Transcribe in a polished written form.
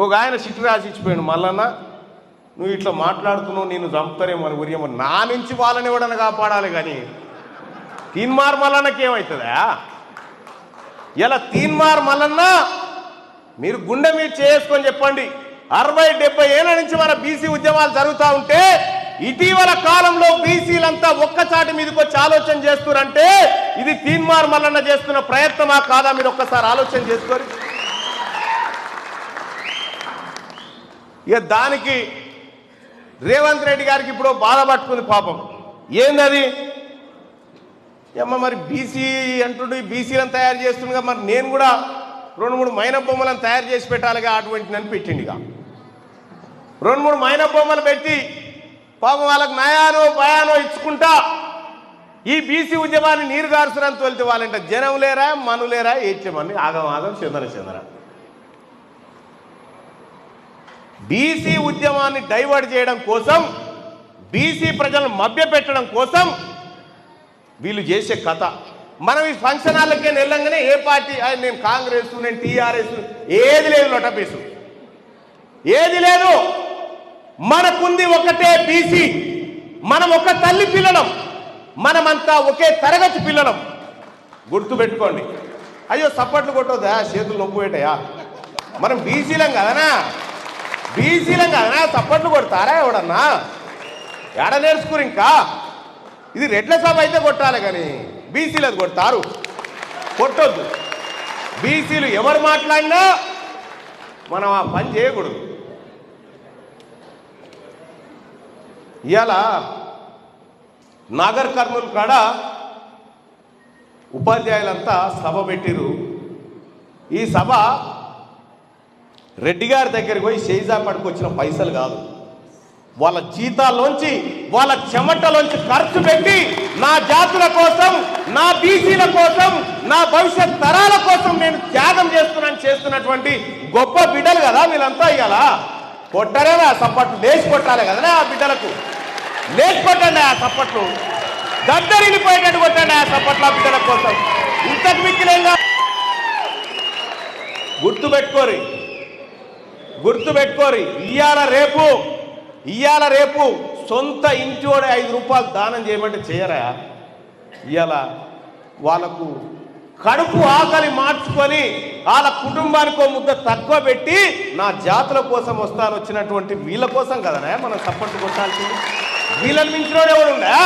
ఒక ఆయన చిట్టు రాసి ఇచ్చిపోయాడు, మల్లన్న నువ్వు ఇట్లా మాట్లాడుతున్నావు, నేను చంపుతారేమో అని ఉరియమో, నా నుంచి వాళ్ళని ఎవడన్నా కాపాడాలి కానీ తీన్మార్ మల్లన్నకి ఏమవుతుందా? ఇలా తీన్మార్ మల్లన్న మీరు గుండె మీద చేసుకొని చెప్పండి. 60-70 ఏళ్ల నుంచి మన బీసీ ఉద్యమాలు జరుగుతూ ఉంటే ఇటీవల కాలంలో బీసీలంతా ఒక్కచాటి మీదకి వచ్చి ఆలోచన చేస్తున్నారంటే ఇది తీన్మార్ మల్లన్న చేస్తున్న ప్రయత్నమా కాదా? మీరు ఒక్కసారి ఆలోచన చేసుకోరు. ఇక దానికి రేవంత్ రెడ్డి గారికి ఇప్పుడు బాధ పట్టుకుంది పాపం. ఏందది? అమ్మ మరి బీసీ అంటుండే బీసీలను తయారు చేస్తుండగా మరి నేను కూడా 2-3 మైనపు బొమ్మలను తయారు చేసి పెట్టాలిగా, అటువంటి నన్ను పెట్టిండిగా 2-3 మైనపు బొమ్మలు పెట్టి పాపం వాళ్ళకి నయానో భయానో ఇచ్చుకుంటా ఈ బీసీ ఉద్యమాన్ని నీరు గారుసురని తోలితే వాళ్ళంట జనం లేరా మనులేరా ఏడ్చేమని ఆగం ఆగం చెందర బీసీ ఉద్యమాన్ని డైవర్ట్ చేయడం కోసం, బీసీ ప్రజలను మభ్యపెట్టడం కోసం వీళ్ళు చేసే కథ. మనం ఈ ఫంక్షన్ హాల్కే వెళ్ళంగానే ఏ పార్టీ, నేను కాంగ్రెస్, నేను టీఆర్ఎస్, ఏది లేదు, లొటపేసు ఏది లేదు. మనకుంది ఒకటే బీసీ, మనం ఒక తల్లి పిల్లలం, మనమంతా ఒకే తరగతి పిల్లలం. గుర్తుపెట్టుకోండి. అయ్యో సప్పట్లు కొట్టొద్దా, చేతులు నొప్పు పెట్టయా? మనం బీసీలం కదనా, సప్పట్లు కొడతారా ఎవడన్నా? ఎడ నేర్చుకుని ఇంకా ఇది రెడ్ల సభ అయితే కొట్టాలి కానీ బీసీలు అది కొడతారు, కొట్టొద్దు. బీసీలు ఎవరు మాట్లాడినా మనం ఆ పని చేయకూడదు. ఇవాళ నాగర్ కర్నూలు కాడ ఉపాధ్యాయులంతా సభ పెట్టిరు. ఈ సభ రెడ్డి గారి దగ్గరికి పోయి షేజా పడుకొచ్చిన పైసలు కాదు, వాళ్ళ జీతాల్లోంచి వాళ్ళ చెమటలోంచి ఖర్చు పెట్టి నా జాతుల కోసం, నా బీసీల కోసం, నా భవిష్యత్ తరాల కోసం నేను త్యాగం చేస్తున్నటువంటి గొప్ప బిడ్డలు కదా వీళ్ళంతా. ఇవాళ కొట్టారేనా సప్పట్లు? లేచి కొట్టాలి కదా ఆ బిడ్డలకు, లేచి కొట్టండి ఆ సప్పట్లు, దద్దరిల్లిపోయేటట్టు కొట్టండి ఆ సప్పట్లు ఆ బిడ్డల కోసం. ఇంతకు మిక్కిలేంగా గుర్తుపెట్టుకోరి. ఇయ్యాల రేపు సొంత ఇంటివాడే 5 రూపాయలు దానం చేయమంటే చేయరా? ఇవాళ వాళ్ళకు కడుపు ఆకలి మార్చుకొని వాళ్ళ కుటుంబానికి ఓ ముద్ద తక్కువ పెట్టి నా జాతుల కోసం వచ్చినటువంటి వీళ్ళ కోసం కదనా మనం సపోర్ట్ కొట్టాల్సింది. వీళ్ళని మించినోడు ఎవడు ఉండా?